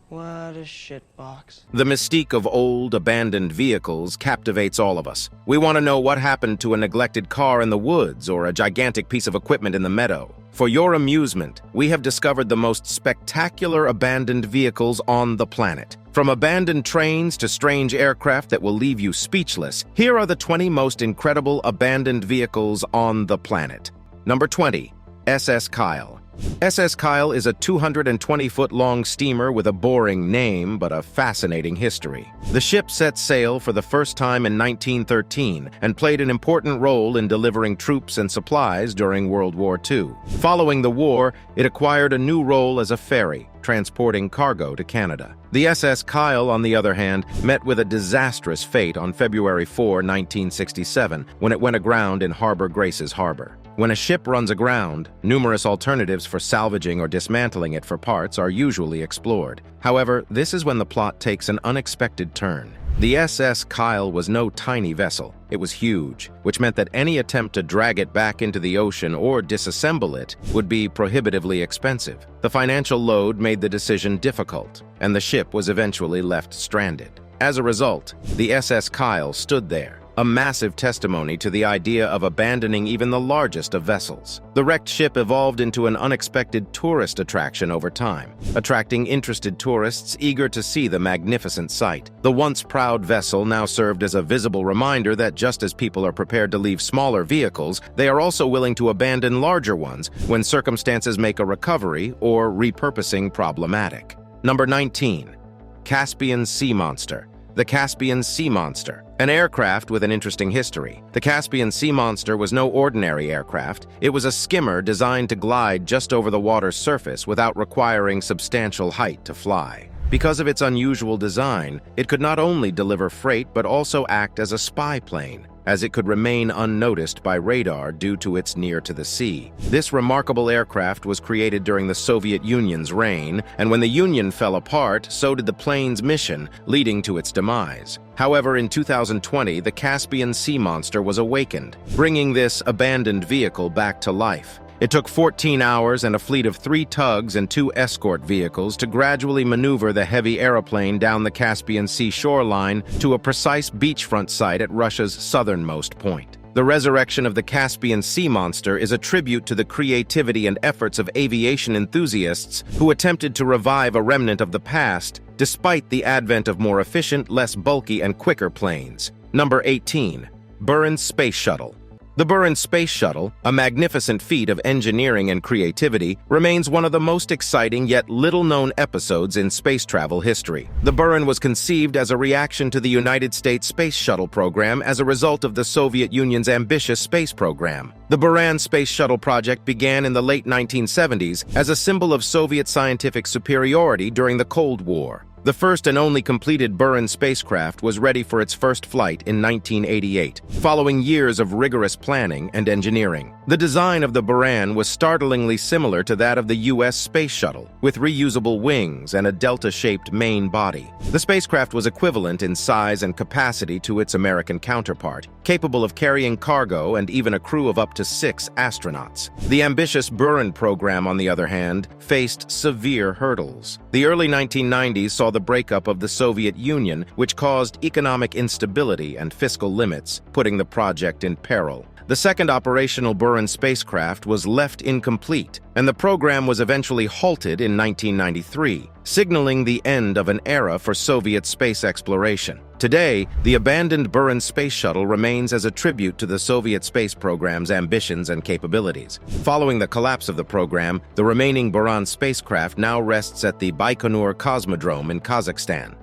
What a shitbox. The mystique of old, abandoned vehicles captivates all of us. We want to know what happened to a neglected car in the woods or a gigantic piece of equipment in the meadow. For your amusement, we have discovered the most spectacular abandoned vehicles on the planet. From abandoned trains to strange aircraft that will leave you speechless, here are the 20 most incredible abandoned vehicles on the planet. Number 20. SS Kyle. SS Kyle is a 220-foot-long steamer with a boring name but a fascinating history. The ship set sail for the first time in 1913 and played an important role in delivering troops and supplies during World War II. Following the war, it acquired a new role as a ferry, transporting cargo to Canada. The SS Kyle, on the other hand, met with a disastrous fate on February 4, 1967, when it went aground in Harbor Grace's harbor. When a ship runs aground, numerous alternatives for salvaging or dismantling it for parts are usually explored. However, this is when the plot takes an unexpected turn. The SS Kyle was no tiny vessel. It was huge, which meant that any attempt to drag it back into the ocean or disassemble it would be prohibitively expensive. The financial load made the decision difficult, and the ship was eventually left stranded. As a result, the SS Kyle stood there, a massive testimony to the idea of abandoning even the largest of vessels. The wrecked ship evolved into an unexpected tourist attraction over time, attracting interested tourists eager to see the magnificent sight. The once proud vessel now served as a visible reminder that just as people are prepared to leave smaller vehicles, they are also willing to abandon larger ones when circumstances make a recovery or repurposing problematic. Number 19. Caspian Sea Monster. The Caspian Sea Monster, an aircraft with an interesting history. The Caspian Sea Monster was no ordinary aircraft. It was a skimmer designed to glide just over the water's surface without requiring substantial height to fly. Because of its unusual design, it could not only deliver freight but also act as a spy plane, as it could remain unnoticed by radar due to its near to the sea. This remarkable aircraft was created during the Soviet Union's reign, and when the Union fell apart, so did the plane's mission, leading to its demise. However, in 2020, the Caspian Sea Monster was awakened, bringing this abandoned vehicle back to life. It took 14 hours and a fleet of 3 tugs and 2 escort vehicles to gradually maneuver the heavy aeroplane down the Caspian Sea shoreline to a precise beachfront site at Russia's southernmost point. The resurrection of the Caspian Sea Monster is a tribute to the creativity and efforts of aviation enthusiasts who attempted to revive a remnant of the past despite the advent of more efficient, less bulky, and quicker planes. Number 18. Buran Space Shuttle. The Buran Space Shuttle, a magnificent feat of engineering and creativity, remains one of the most exciting yet little-known episodes in space travel history. The Buran was conceived as a reaction to the United States Space Shuttle program as a result of the Soviet Union's ambitious space program. The Buran Space Shuttle project began in the late 1970s as a symbol of Soviet scientific superiority during the Cold War. The first and only completed Buran spacecraft was ready for its first flight in 1988, following years of rigorous planning and engineering. The design of the Buran was startlingly similar to that of the U.S. Space Shuttle, with reusable wings and a delta-shaped main body. The spacecraft was equivalent in size and capacity to its American counterpart, capable of carrying cargo and even a crew of up to 6 astronauts. The ambitious Buran program, on the other hand, faced severe hurdles. The early 1990s saw the breakup of the Soviet Union, which caused economic instability and fiscal limits, putting the project in peril. The second operational Buran spacecraft was left incomplete, and the program was eventually halted in 1993, signaling the end of an era for Soviet space exploration. Today, the abandoned Buran space shuttle remains as a tribute to the Soviet space program's ambitions and capabilities. Following the collapse of the program, the remaining Buran spacecraft now rests at the Baikonur Cosmodrome in Kazakhstan.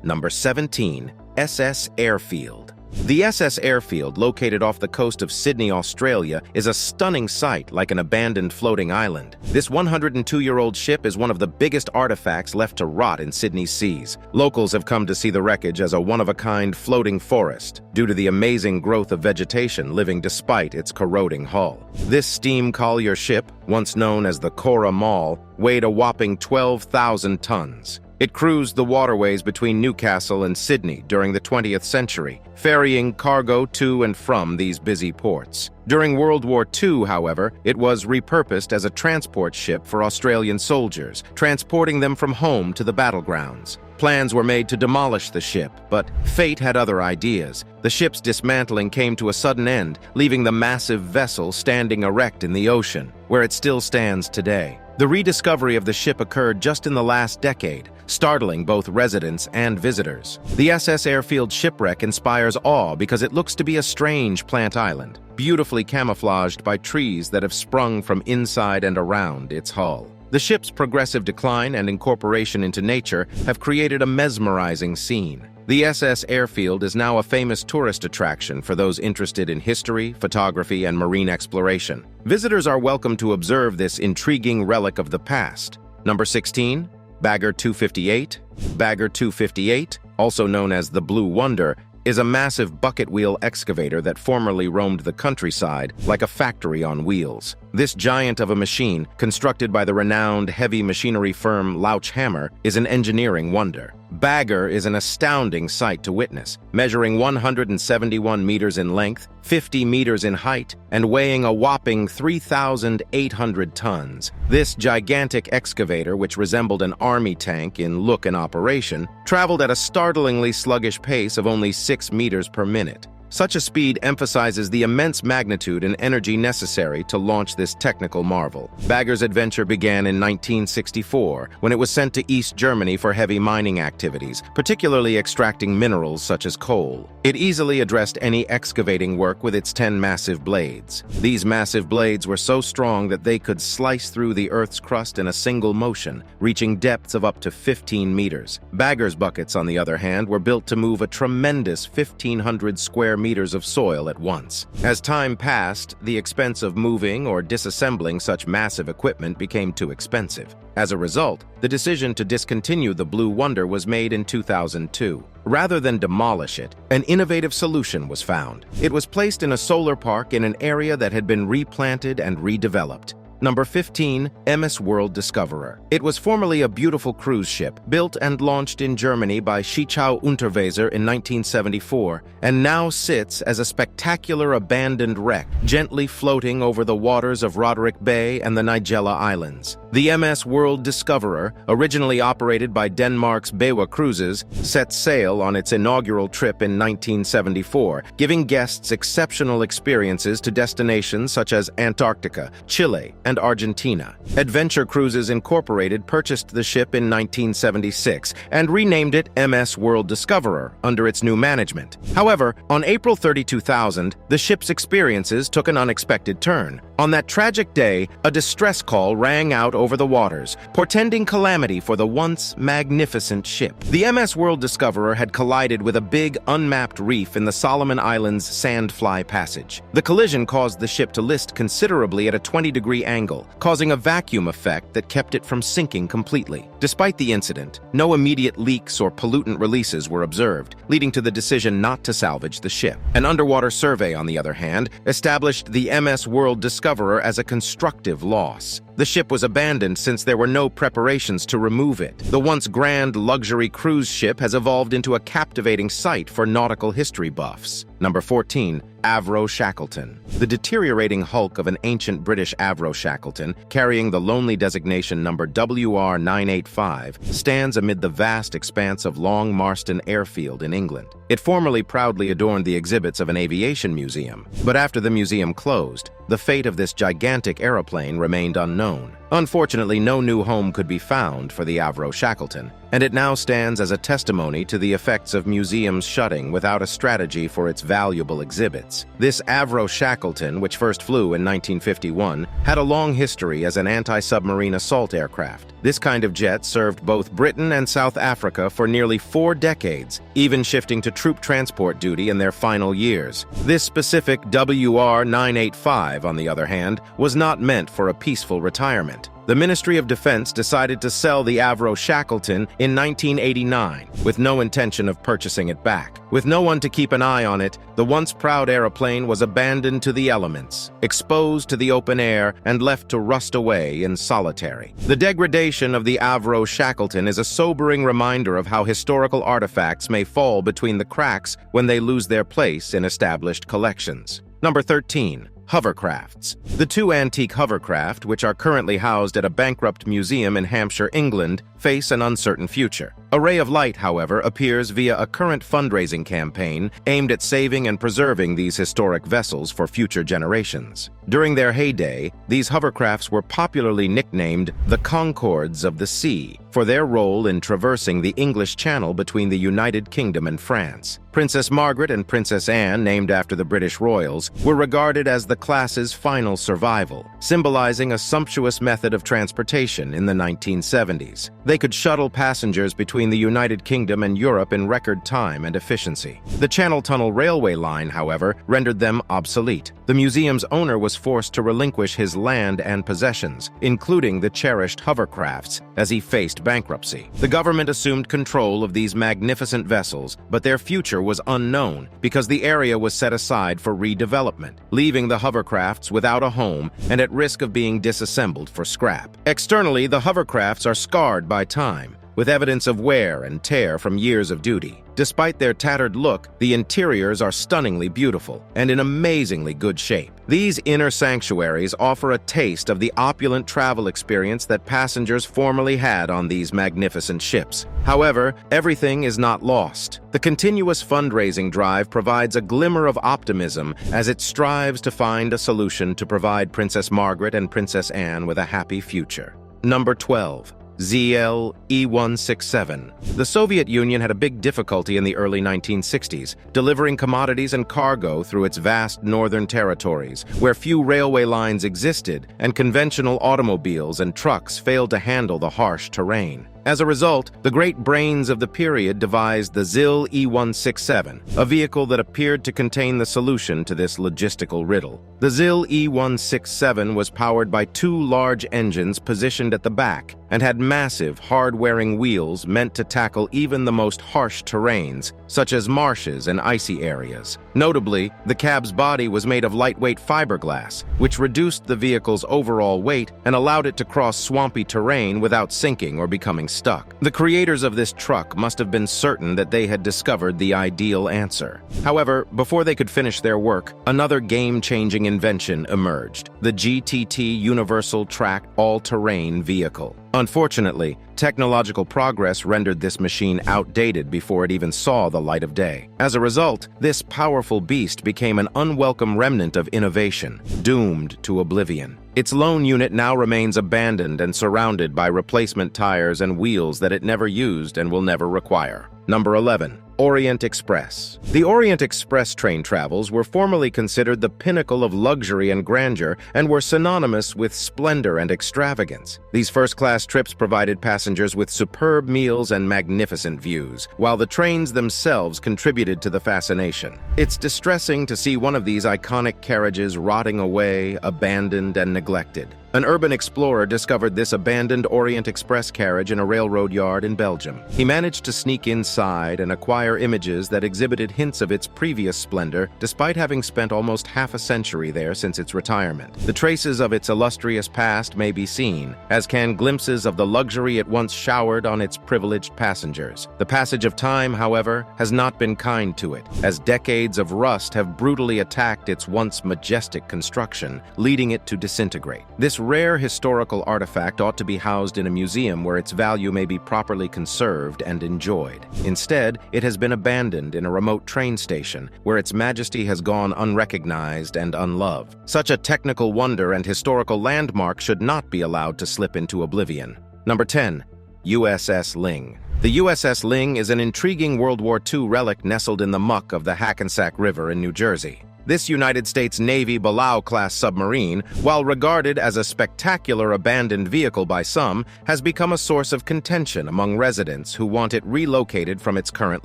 Number 17. SS Airfield. The SS Airfield, located off the coast of Sydney, Australia, is a stunning sight like an abandoned floating island. This 102-year-old ship is one of the biggest artifacts left to rot in Sydney's seas. Locals have come to see the wreckage as a one-of-a-kind floating forest, due to the amazing growth of vegetation living despite its corroding hull. This steam collier ship, once known as the Cora Mall, weighed a whopping 12,000 tons. It cruised the waterways between Newcastle and Sydney during the 20th century, ferrying cargo to and from these busy ports. During World War II, however, it was repurposed as a transport ship for Australian soldiers, transporting them from home to the battlegrounds. Plans were made to demolish the ship, but fate had other ideas. The ship's dismantling came to a sudden end, leaving the massive vessel standing erect in the ocean, where it still stands today. The rediscovery of the ship occurred just in the last decade, startling both residents and visitors. The SS Airfield shipwreck inspires awe because it looks to be a strange plant island, beautifully camouflaged by trees that have sprung from inside and around its hull. The ship's progressive decline and incorporation into nature have created a mesmerizing scene. The SS Airfield is now a famous tourist attraction for those interested in history, photography, and marine exploration. Visitors are welcome to observe this intriguing relic of the past. Number 16, Bagger 258. Bagger 258, also known as the Blue Wonder, is a massive bucket wheel excavator that formerly roamed the countryside like a factory on wheels. This giant of a machine, constructed by the renowned heavy machinery firm Louch Hammer, is an engineering wonder. Bagger is an astounding sight to witness, measuring 171 meters in length, 50 meters in height, and weighing a whopping 3,800 tons. This gigantic excavator, which resembled an army tank in look and operation, traveled at a startlingly sluggish pace of only 6 meters per minute. Such a speed emphasizes the immense magnitude and energy necessary to launch this technical marvel. Bagger's adventure began in 1964, when it was sent to East Germany for heavy mining activities, particularly extracting minerals such as coal. It easily addressed any excavating work with its 10 massive blades. These massive blades were so strong that they could slice through the Earth's crust in a single motion, reaching depths of up to 15 meters. Bagger's buckets, on the other hand, were built to move a tremendous 1,500 square meters of soil at once. As time passed, the expense of moving or disassembling such massive equipment became too expensive. As a result, the decision to discontinue the Blue Wonder was made in 2002. Rather than demolish it, an innovative solution was found. It was placed in a solar park in an area that had been replanted and redeveloped. Number 15, MS World Discoverer. It was formerly a beautiful cruise ship, built and launched in Germany by Schichau Unterweser in 1974, and now sits as a spectacular abandoned wreck, gently floating over the waters of Roderick Bay and the Nigella Islands. The MS World Discoverer, originally operated by Denmark's Bewa Cruises, set sail on its inaugural trip in 1974, giving guests exceptional experiences to destinations such as Antarctica, Chile, and Argentina. Adventure Cruises Incorporated purchased the ship in 1976 and renamed it MS World Discoverer under its new management. However, on April 30, 2000, the ship's experiences took an unexpected turn. On that tragic day, a distress call rang out over the waters, portending calamity for the once magnificent ship. The MS World Discoverer had collided with a big, unmapped reef in the Solomon Islands Sandfly Passage. The collision caused the ship to list considerably at a 20-degree angle, causing a vacuum effect that kept it from sinking completely. Despite the incident, no immediate leaks or pollutant releases were observed, leading to the decision not to salvage the ship. An underwater survey, on the other hand, established the MS World Discoverer as a constructive loss. The ship was abandoned since there were no preparations to remove it. The once grand luxury cruise ship has evolved into a captivating sight for nautical history buffs. Number 14, Avro Shackleton. The deteriorating hulk of an ancient British Avro Shackleton, carrying the lonely designation number WR985, stands amid the vast expanse of Long Marston Airfield in England. It formerly proudly adorned the exhibits of an aviation museum, but after the museum closed, the fate of this gigantic aeroplane remained unknown. Unfortunately, no new home could be found for the Avro Shackleton, and it now stands as a testimony to the effects of museums shutting without a strategy for its valuable exhibits. This Avro Shackleton, which first flew in 1951, had a long history as an anti-submarine assault aircraft. This kind of jet served both Britain and South Africa for nearly 4 decades, even shifting to troop transport duty in their final years. This specific WR985, on the other hand, was not meant for a peaceful retirement. The Ministry of Defense decided to sell the Avro Shackleton in 1989, with no intention of purchasing it back. With no one to keep an eye on it, the once proud aeroplane was abandoned to the elements, exposed to the open air, and left to rust away in solitary. The degradation of the Avro Shackleton is a sobering reminder of how historical artifacts may fall between the cracks when they lose their place in established collections. Number 13. Hovercrafts. The two antique hovercraft, which are currently housed at a bankrupt museum in Hampshire, England, face an uncertain future. A ray of light, however, appears via a current fundraising campaign aimed at saving and preserving these historic vessels for future generations. During their heyday, these hovercrafts were popularly nicknamed the Concords of the Sea for their role in traversing the English Channel between the United Kingdom and France. Princess Margaret and Princess Anne, named after the British royals, were regarded as the class's final survival, symbolizing a sumptuous method of transportation in the 1970s. They could shuttle passengers between the United Kingdom and Europe in record time and efficiency. The Channel Tunnel railway line, however, rendered them obsolete. The museum's owner was forced to relinquish his land and possessions, including the cherished hovercrafts, as he faced bankruptcy. The government assumed control of these magnificent vessels, but their future was unknown because the area was set aside for redevelopment, leaving the hovercrafts without a home and at risk of being disassembled for scrap. Externally, the hovercrafts are scarred by time, with evidence of wear and tear from years of duty. Despite their tattered look, the interiors are stunningly beautiful and in amazingly good shape. These inner sanctuaries offer a taste of the opulent travel experience that passengers formerly had on these magnificent ships. However, everything is not lost. The continuous fundraising drive provides a glimmer of optimism as it strives to find a solution to provide Princess Margaret and Princess Anne with a happy future. Number 12. ZL-E-167. The Soviet Union had a big difficulty in the early 1960s, delivering commodities and cargo through its vast northern territories, where few railway lines existed and conventional automobiles and trucks failed to handle the harsh terrain. As a result, the great brains of the period devised the ZL-E-167, a vehicle that appeared to contain the solution to this logistical riddle. The ZL-E-167 was powered by two large engines positioned at the back and had massive, hard-wearing wheels meant to tackle even the most harsh terrains, such as marshes and icy areas. Notably, the cab's body was made of lightweight fiberglass, which reduced the vehicle's overall weight and allowed it to cross swampy terrain without sinking or becoming stuck. The creators of this truck must have been certain that they had discovered the ideal answer. However, before they could finish their work, another game-changing invention emerged: the GTT Universal Track All-Terrain Vehicle. Unfortunately, technological progress rendered this machine outdated before it even saw the light of day. As a result, this powerful beast became an unwelcome remnant of innovation, doomed to oblivion. Its lone unit now remains abandoned and surrounded by replacement tires and wheels that it never used and will never require. Number 11. Orient Express. The Orient Express train travels were formerly considered the pinnacle of luxury and grandeur and were synonymous with splendor and extravagance. These first-class trips provided passengers with superb meals and magnificent views, while the trains themselves contributed to the fascination. It's distressing to see one of these iconic carriages rotting away, abandoned and neglected. An urban explorer discovered this abandoned Orient Express carriage in a railroad yard in Belgium. He managed to sneak inside and acquire images that exhibited hints of its previous splendor, despite having spent almost half a century there since its retirement. The traces of its illustrious past may be seen, as can glimpses of the luxury it once showered on its privileged passengers. The passage of time, however, has not been kind to it, as decades of rust have brutally attacked its once majestic construction, leading it to disintegrate. This rare historical artifact ought to be housed in a museum where its value may be properly conserved and enjoyed. Instead, it has been abandoned in a remote train station where its majesty has gone unrecognized and unloved. Such a technical wonder and historical landmark should not be allowed to slip into oblivion. Number 10. USS Ling. The USS Ling is an intriguing World War II relic nestled in the muck of the Hackensack River in New Jersey. This United States Navy Balao-class submarine, while regarded as a spectacular abandoned vehicle by some, has become a source of contention among residents who want it relocated from its current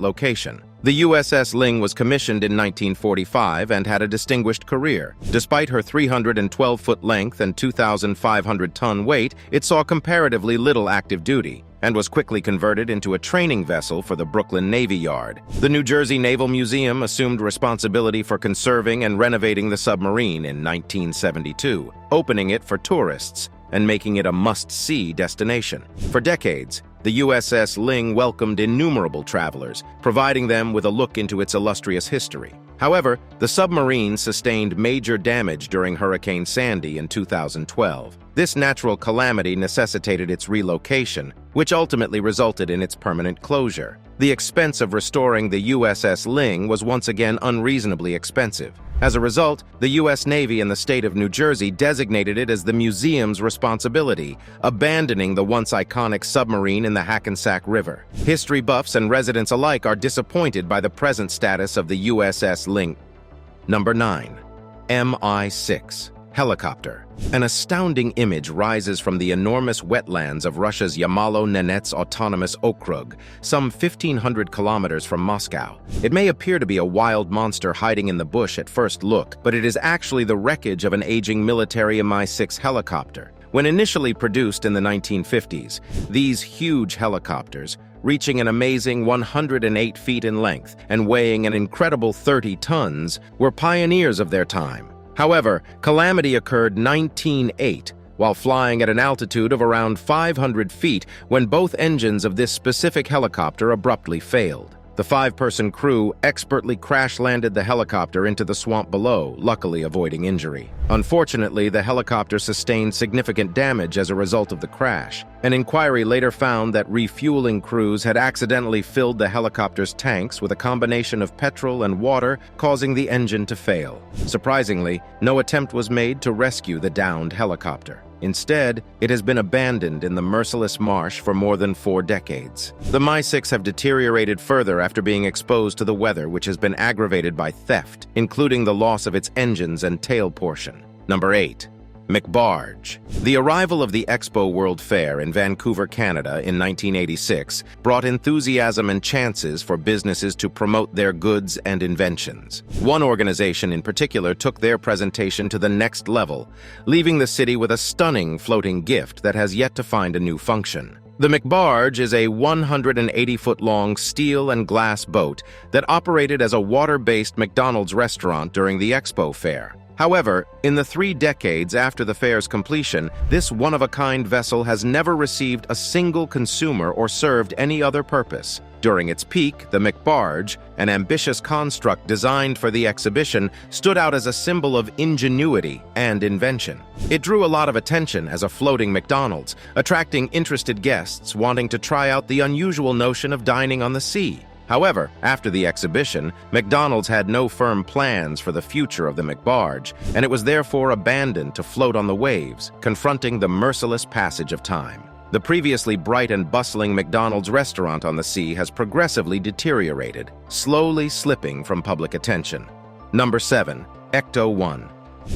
location. The USS Ling was commissioned in 1945 and had a distinguished career. Despite her 312-foot length and 2,500-ton weight, it saw comparatively little active duty and was quickly converted into a training vessel for the Brooklyn Navy Yard. The New Jersey Naval Museum assumed responsibility for conserving and renovating the submarine in 1972, opening it for tourists and making it a must-see destination. For decades, the USS Ling welcomed innumerable travelers, providing them with a look into its illustrious history. However, the submarine sustained major damage during Hurricane Sandy in 2012. This natural calamity necessitated its relocation, which ultimately resulted in its permanent closure. The expense of restoring the USS Ling was once again unreasonably expensive. As a result, the U.S. Navy and the state of New Jersey designated it as the museum's responsibility, abandoning the once iconic submarine in the Hackensack River. History buffs and residents alike are disappointed by the present status of the USS Ling. Number 9. MI6 Helicopter. An astounding image rises from the enormous wetlands of Russia's Yamalo-Nenets Autonomous Okrug, some 1,500 kilometers from Moscow. It may appear to be a wild monster hiding in the bush at first look, but it is actually the wreckage of an aging military MI6 helicopter. When initially produced in the 1950s, these huge helicopters, reaching an amazing 108 feet in length and weighing an incredible 30 tons, were pioneers of their time. However, calamity occurred 1908 while flying at an altitude of around 500 feet when both engines of this specific helicopter abruptly failed. The 5-person crew expertly crash-landed the helicopter into the swamp below, luckily avoiding injury. Unfortunately, the helicopter sustained significant damage as a result of the crash. An inquiry later found that refueling crews had accidentally filled the helicopter's tanks with a combination of petrol and water, causing the engine to fail. Surprisingly, no attempt was made to rescue the downed helicopter. Instead, it has been abandoned in the merciless marsh for more than 4 decades. The MI6 have deteriorated further after being exposed to the weather, which has been aggravated by theft, including the loss of its engines and tail portion. Number 8. McBarge. The arrival of the Expo World Fair in Vancouver, Canada in 1986 brought enthusiasm and chances for businesses to promote their goods and inventions. One organization in particular took their presentation to the next level, leaving the city with a stunning floating gift that has yet to find a new function. The McBarge is a 180-foot-long steel and glass boat that operated as a water-based McDonald's restaurant during the Expo Fair. However, in the 3 decades after the fair's completion, this one-of-a-kind vessel has never received a single consumer or served any other purpose. During its peak, the McBarge, an ambitious construct designed for the exhibition, stood out as a symbol of ingenuity and invention. It drew a lot of attention as a floating McDonald's, attracting interested guests wanting to try out the unusual notion of dining on the sea. However, after the exhibition, McDonald's had no firm plans for the future of the McBarge, and it was therefore abandoned to float on the waves, confronting the merciless passage of time. The previously bright and bustling McDonald's restaurant on the sea has progressively deteriorated, slowly slipping from public attention. Number 7. Ecto-1.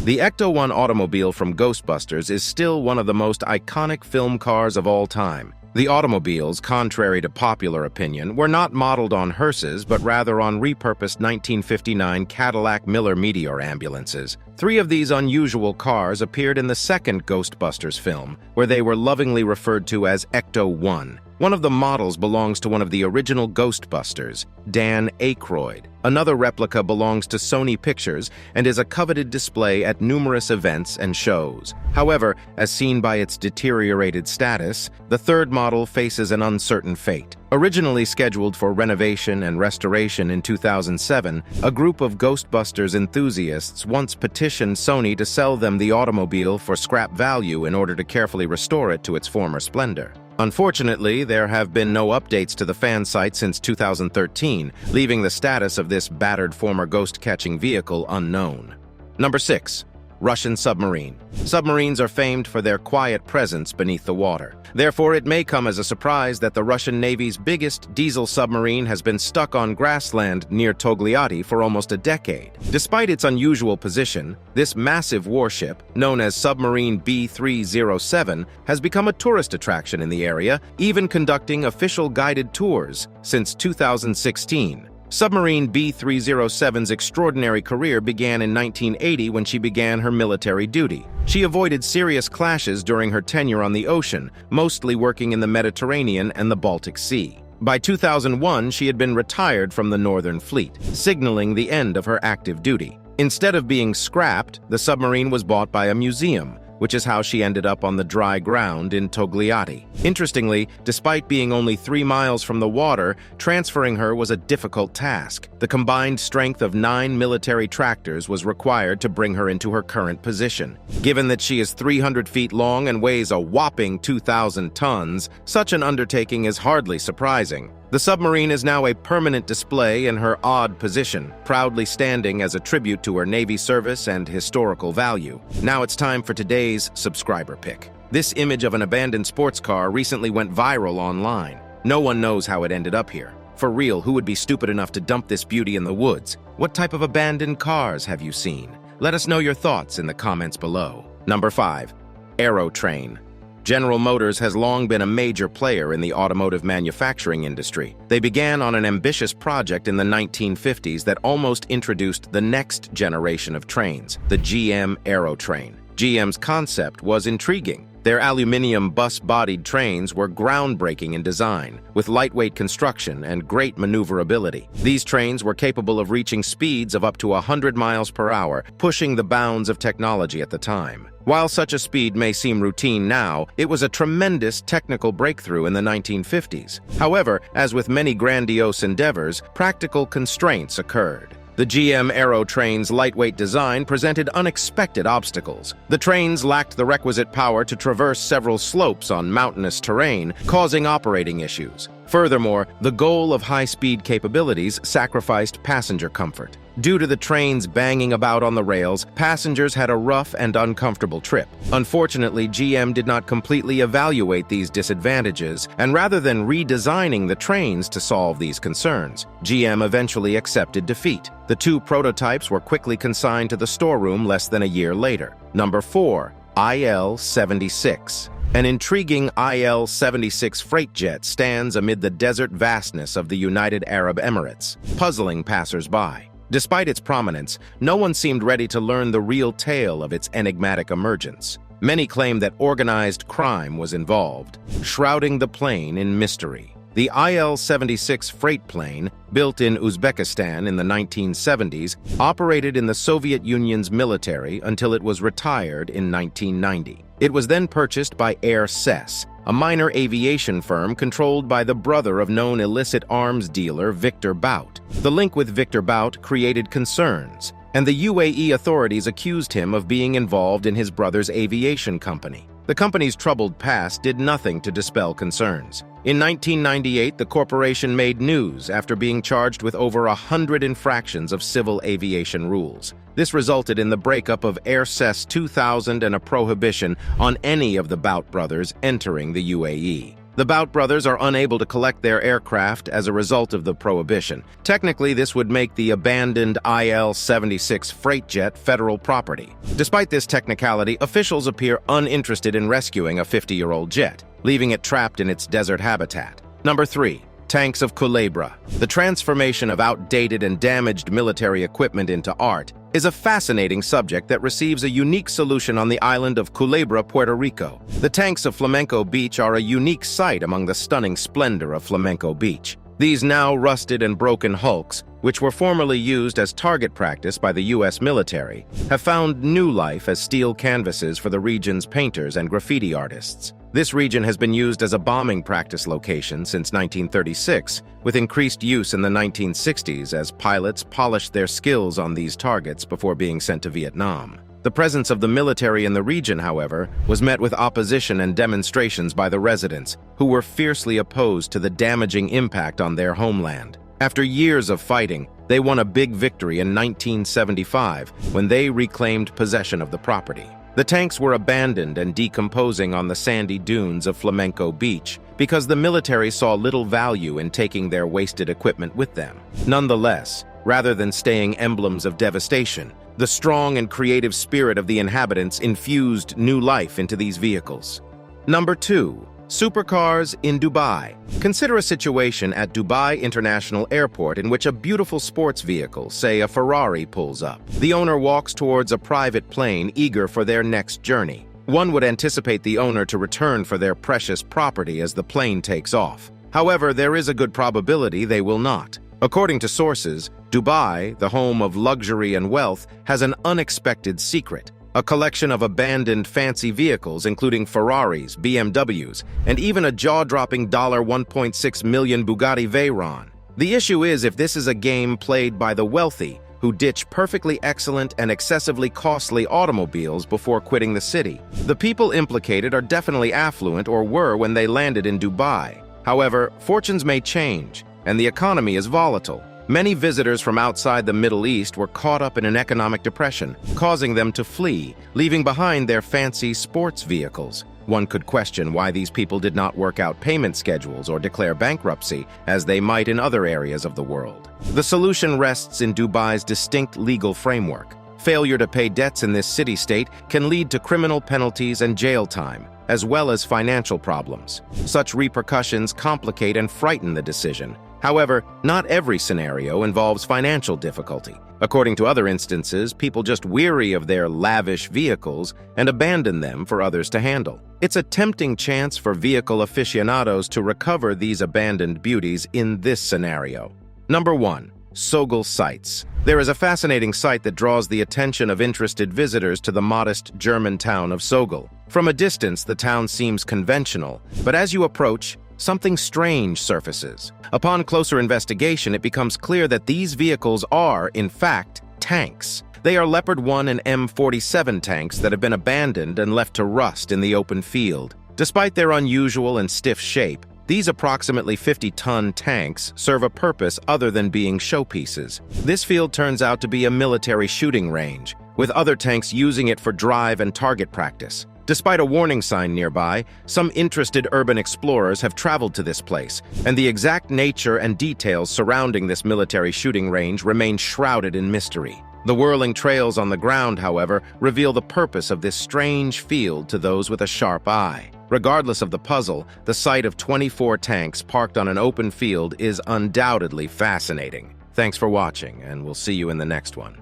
The Ecto-1 automobile from Ghostbusters is still one of the most iconic film cars of all time. The automobiles, contrary to popular opinion, were not modeled on hearses, but rather on repurposed 1959 Cadillac Miller Meteor ambulances. 3 of these unusual cars appeared in the second Ghostbusters film, where they were lovingly referred to as Ecto-1. One of the models belongs to one of the original Ghostbusters, Dan Aykroyd. Another replica belongs to Sony Pictures and is a coveted display at numerous events and shows. However, as seen by its deteriorated status, the third model faces an uncertain fate. Originally scheduled for renovation and restoration in 2007, a group of Ghostbusters enthusiasts once petitioned Sony to sell them the automobile for scrap value in order to carefully restore it to its former splendor. Unfortunately, there have been no updates to the fan site since 2013, leaving the status of this battered former ghost-catching vehicle unknown. Number 6. Russian submarine. Submarines are famed for their quiet presence beneath the water. Therefore, it may come as a surprise that the Russian Navy's biggest diesel submarine has been stuck on grassland near Togliatti for almost a decade. Despite its unusual position, this massive warship, known as Submarine B-307, has become a tourist attraction in the area, even conducting official guided tours since 2016. Submarine B-307's extraordinary career began in 1980 when she began her military duty. She avoided serious clashes during her tenure on the ocean, mostly working in the Mediterranean and the Baltic Sea. By 2001, she had been retired from the Northern Fleet, signaling the end of her active duty. Instead of being scrapped, the submarine was bought by a museum, which is how she ended up on the dry ground in Togliatti. Interestingly, despite being only 3 miles from the water, transferring her was a difficult task. The combined strength of 9 military tractors was required to bring her into her current position. Given that she is 300 feet long and weighs a whopping 2,000 tons, such an undertaking is hardly surprising. The submarine is now a permanent display in her odd position, proudly standing as a tribute to her Navy service and historical value. Now it's time for today's subscriber pick. This image of an abandoned sports car recently went viral online. No one knows how it ended up here. For real, who would be stupid enough to dump this beauty in the woods? What type of abandoned cars have you seen? Let us know your thoughts in the comments below. Number 5. Aerotrain. General Motors has long been a major player in the automotive manufacturing industry. They began on an ambitious project in the 1950s that almost introduced the next generation of trains, the GM Aerotrain. GM's concept was intriguing. Their aluminum bus-bodied trains were groundbreaking in design, with lightweight construction and great maneuverability. These trains were capable of reaching speeds of up to 100 miles per hour, pushing the bounds of technology at the time. While such a speed may seem routine now, it was a tremendous technical breakthrough in the 1950s. However, as with many grandiose endeavors, practical constraints occurred. The GM Aerotrain's lightweight design presented unexpected obstacles. The trains lacked the requisite power to traverse several slopes on mountainous terrain, causing operating issues. Furthermore, the goal of high-speed capabilities sacrificed passenger comfort. Due to the trains banging about on the rails, passengers had a rough and uncomfortable trip. Unfortunately, GM did not completely evaluate these disadvantages, and rather than redesigning the trains to solve these concerns, GM eventually accepted defeat. The 2 prototypes were quickly consigned to the storeroom less than a year later. Number 4. IL-76. An intriguing IL-76 freight jet stands amid the desert vastness of the United Arab Emirates, puzzling passers-by. Despite its prominence, no one seemed ready to learn the real tale of its enigmatic emergence. Many claim that organized crime was involved, shrouding the plane in mystery. The IL-76 freight plane, built in Uzbekistan in the 1970s, operated in the Soviet Union's military until it was retired in 1990. It was then purchased by Aircess, a minor aviation firm controlled by the brother of known illicit arms dealer Victor Bout. The link with Victor Bout created concerns, and the UAE authorities accused him of being involved in his brother's aviation company. The company's troubled past did nothing to dispel concerns. In 1998, the corporation made news after being charged with over 100 infractions of civil aviation rules. This resulted in the breakup of Aircess 2000 and a prohibition on any of the Bout brothers entering the UAE. The Bout brothers are unable to collect their aircraft as a result of the prohibition. Technically, this would make the abandoned IL-76 freight jet federal property. Despite this technicality, officials appear uninterested in rescuing a 50-year-old jet, leaving it trapped in its desert habitat. Number 3. Tanks of Culebra. The transformation of outdated and damaged military equipment into art is a fascinating subject that receives a unique solution on the island of Culebra, Puerto Rico. The tanks of Flamenco Beach are a unique sight among the stunning splendor of Flamenco Beach. These now rusted and broken hulks, which were formerly used as target practice by the U.S. military, have found new life as steel canvases for the region's painters and graffiti artists. This region has been used as a bombing practice location since 1936, with increased use in the 1960s as pilots polished their skills on these targets before being sent to Vietnam. The presence of the military in the region, however, was met with opposition and demonstrations by the residents, who were fiercely opposed to the damaging impact on their homeland. After years of fighting, They won a big victory in 1975 when they reclaimed possession of the property. The tanks were abandoned and decomposing on the sandy dunes of Flamenco Beach because the military saw little value in taking their wasted equipment with them. Nonetheless, rather than staying emblems of devastation, the strong and creative spirit of the inhabitants infused new life into these vehicles. Number 2. Supercars in Dubai. Consider a situation at Dubai International Airport in which a beautiful sports vehicle, say a Ferrari, pulls up. The owner walks towards a private plane eager for their next journey. One would anticipate the owner to return for their precious property as the plane takes off. However, there is a good probability they will not. According to sources, Dubai, the home of luxury and wealth, has an unexpected secret. A collection of abandoned fancy vehicles including Ferraris, BMWs, and even a jaw-dropping $1.6 million Bugatti Veyron. The issue is if this is a game played by the wealthy who ditch perfectly excellent and excessively costly automobiles before quitting the city. The people implicated are definitely affluent or were when they landed in Dubai. However, fortunes may change, and the economy is volatile. Many visitors from outside the Middle East were caught up in an economic depression, causing them to flee, leaving behind their fancy sports vehicles. One could question why these people did not work out payment schedules or declare bankruptcy, as they might in other areas of the world. The solution rests in Dubai's distinct legal framework. Failure to pay debts in this city-state can lead to criminal penalties and jail time, as well as financial problems. Such repercussions complicate and frighten the decision. However, not every scenario involves financial difficulty. According to other instances, people just weary of their lavish vehicles and abandon them for others to handle. It's a tempting chance for vehicle aficionados to recover these abandoned beauties in this scenario. Number 1. Sogal Sites. There is a fascinating site that draws the attention of interested visitors to the modest German town of Sogal. From a distance, the town seems conventional, but as you approach, something strange surfaces. Upon closer investigation, it becomes clear that these vehicles are, in fact, tanks. They are Leopard 1 and M47 tanks that have been abandoned and left to rust in the open field. Despite their unusual and stiff shape, these approximately 50-ton tanks serve a purpose other than being showpieces. This field turns out to be a military shooting range, with other tanks using it for drive and target practice. Despite a warning sign nearby, some interested urban explorers have traveled to this place, and the exact nature and details surrounding this military shooting range remain shrouded in mystery. The whirling trails on the ground, however, reveal the purpose of this strange field to those with a sharp eye. Regardless of the puzzle, the sight of 24 tanks parked on an open field is undoubtedly fascinating. Thanks for watching, and we'll see you in the next one.